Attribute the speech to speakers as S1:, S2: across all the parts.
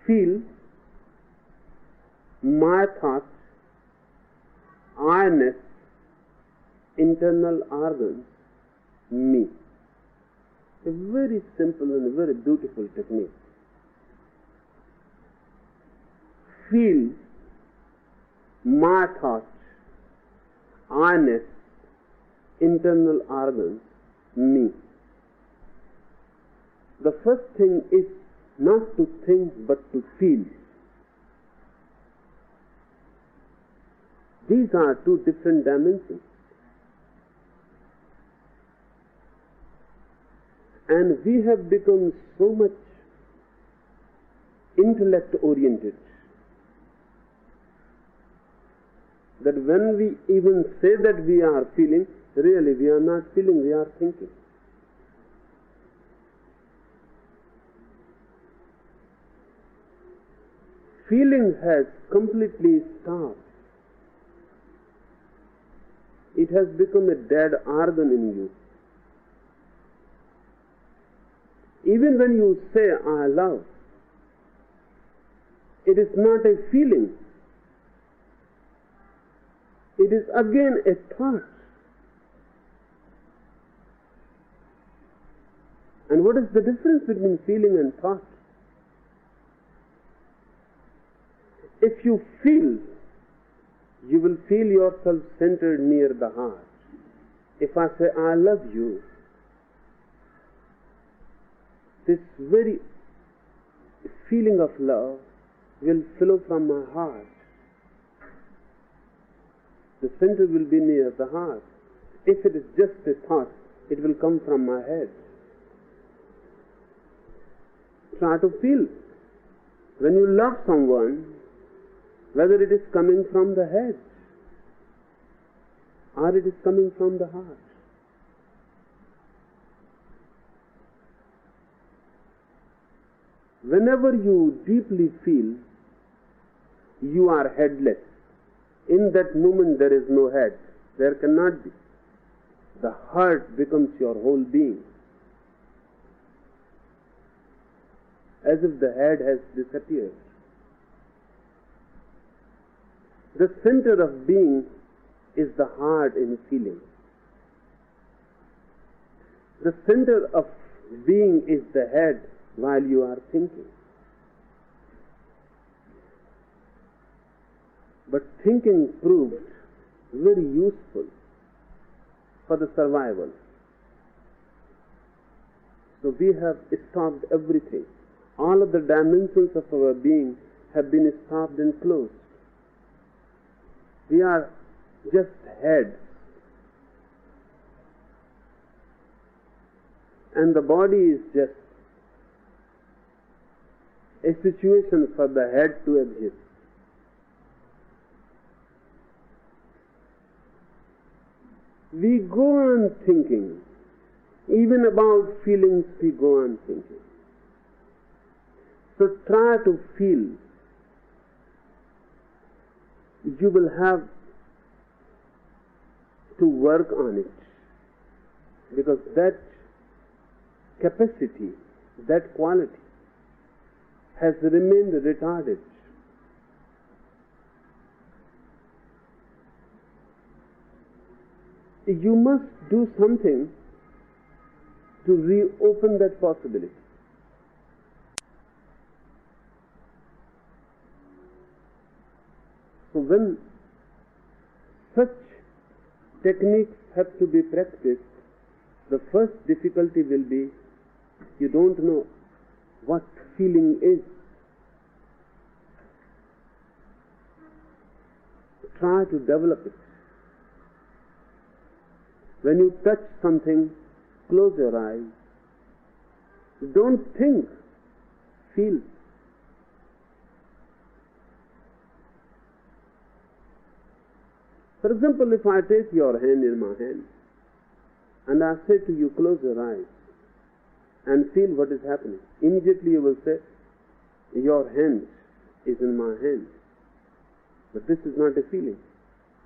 S1: feel my thoughts, I-ness, internal organs, me. A very simple and very beautiful technique. Feel my thoughts, I-ness, internal organs, me. The first thing is not to think but to feel. These are two different dimensions. And we have become so much intellect oriented that when we even say that we are feeling, really we are not feeling, we are thinking. Feeling has completely stopped. It has become a dead organ in you. Even when you say, I love, it is not a feeling. It is again a thought. And what is the difference between feeling and thought? If you feel, you will feel yourself centered near the heart. If I say, I love you, this very feeling of love will flow from my heart. The center will be near the heart. If it is just a thought, it will come from my head. Try to feel. When you love someone, whether it is coming from the head or it is coming from the heart. Whenever you deeply feel, you are headless. In that moment there is no head. There cannot be. The heart becomes your whole being. As if the head has disappeared. The center of being is the heart in feeling. The center of being is the head while you are thinking. But thinking proved very useful for the survival. So we have stopped everything. All of the dimensions of our being have been stopped and closed. We are just heads. And the body is just a situation for the head to exist. We go on thinking. Even about feelings we go on thinking. So try to feel. You will have to work on it. Because that capacity, that quality has remained retarded. You must do something to reopen that possibility. So when such techniques have to be practiced, the first difficulty will be you don't know what feeling is. Try to develop it. When you touch something, close your eyes. Don't think, feel. For example, if I take your hand in my hand and I say to you, close your eyes and feel what is happening, immediately you will say, your hand is in my hand. But this is not a feeling.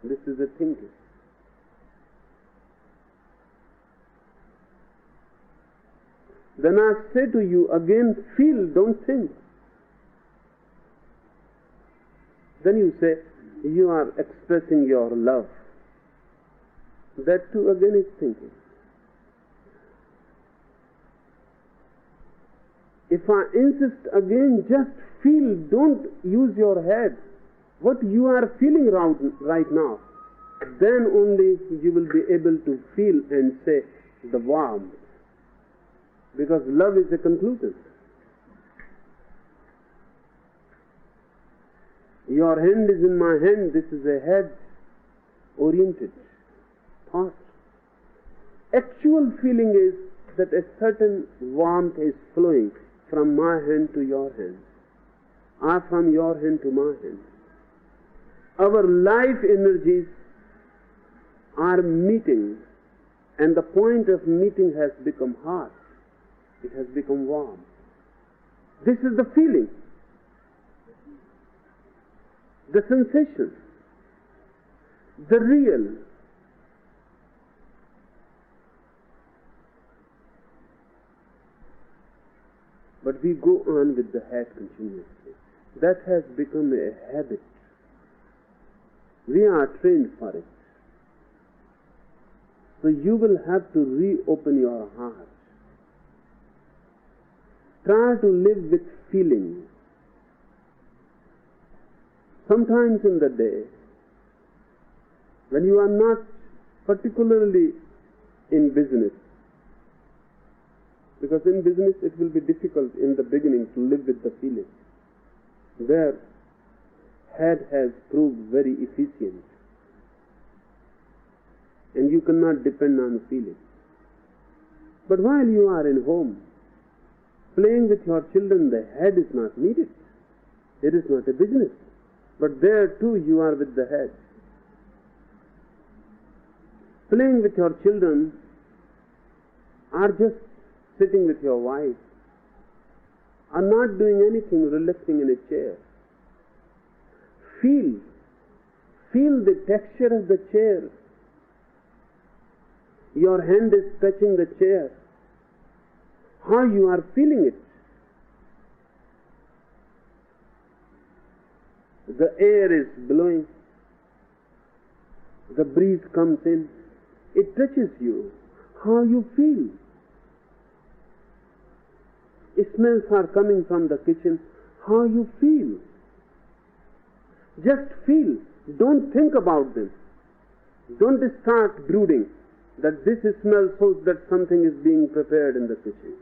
S1: This is a thinking. Then I say to you again, feel, don't think. Then you say, you are expressing your love. That too again is thinking. If I insist again, just feel, don't use your head. What you are feeling right now, then only you will be able to feel and say the warmth. Because love is a conclusion. Your hand is in my hand, this is a head-oriented thought. Actual feeling is that a certain warmth is flowing from my hand to your hand, or from your hand to my hand. Our life energies are meeting, and the point of meeting has become hot. It has become warm. This is the feeling, the sensation, the real. But we go on with the head continuously. That has become a habit. We are trained for it. So you will have to reopen your heart. Try to live with feeling. Sometimes in the day, when you are not particularly in business, because in business it will be difficult in the beginning to live with the feeling, where head has proved very efficient, and you cannot depend on feeling. But while you are in home, playing with your children, the head is not needed. It is not a business. But there too you are with the head. Playing with your children, or just sitting with your wife, or not doing anything, relaxing in a chair. Feel the texture of the chair. Your hand is touching the chair. How you are feeling it. The air is blowing. The breeze comes in. It touches you. How you feel. Smells are coming from the kitchen. How you feel. Just feel. Don't think about them. Don't start brooding that this smell shows that something is being prepared in the kitchen.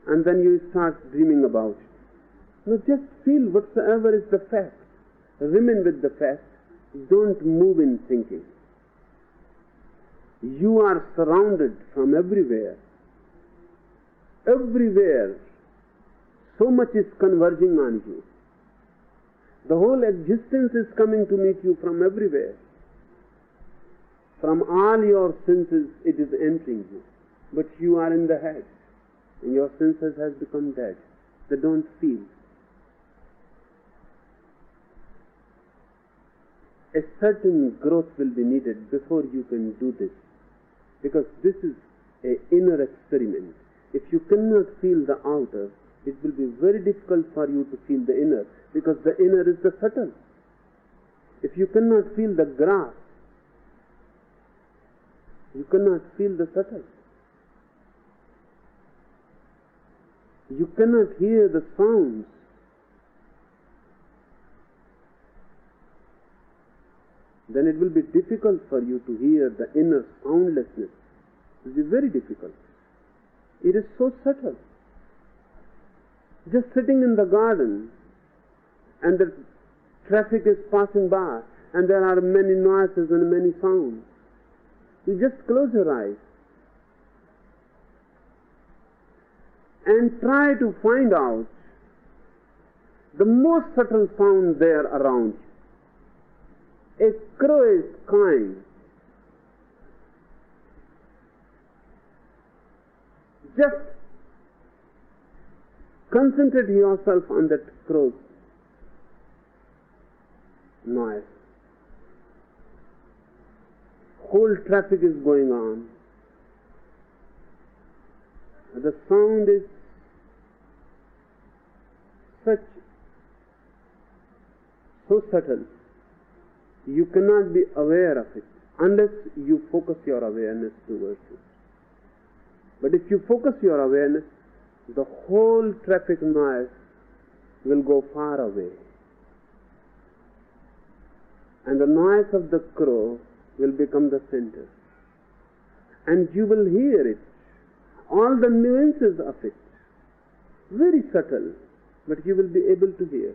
S1: And then you start dreaming about it. No, just feel whatsoever is the fact. Remain with the fact. Don't move in thinking. You are surrounded from everywhere. Everywhere. So much is converging on you. The whole existence is coming to meet you from everywhere. From all your senses it is entering you. But you are in the head. And your senses has become dead. They don't feel. A certain growth will be needed before you can do this. Because this is an inner experiment. If you cannot feel the outer, it will be very difficult for you to feel the inner. Because the inner is the subtle. If you cannot feel the grass, you cannot feel the subtle. You cannot hear the sounds. Then it will be difficult for you to hear the inner soundlessness. It will be very difficult. It is so subtle. Just sitting in the garden and the traffic is passing by and there are many noises and many sounds. You just close your eyes and try to find out the most subtle sound there around you. A crow is cawing. Just concentrate yourself on that crow's noise. Whole traffic is going on. The sound is so so subtle, you cannot be aware of it unless you focus your awareness towards it. But if you focus your awareness, the whole traffic noise will go far away. And the noise of the crow will become the center. And you will hear it, all the nuances of it, very subtle, but you will be able to hear.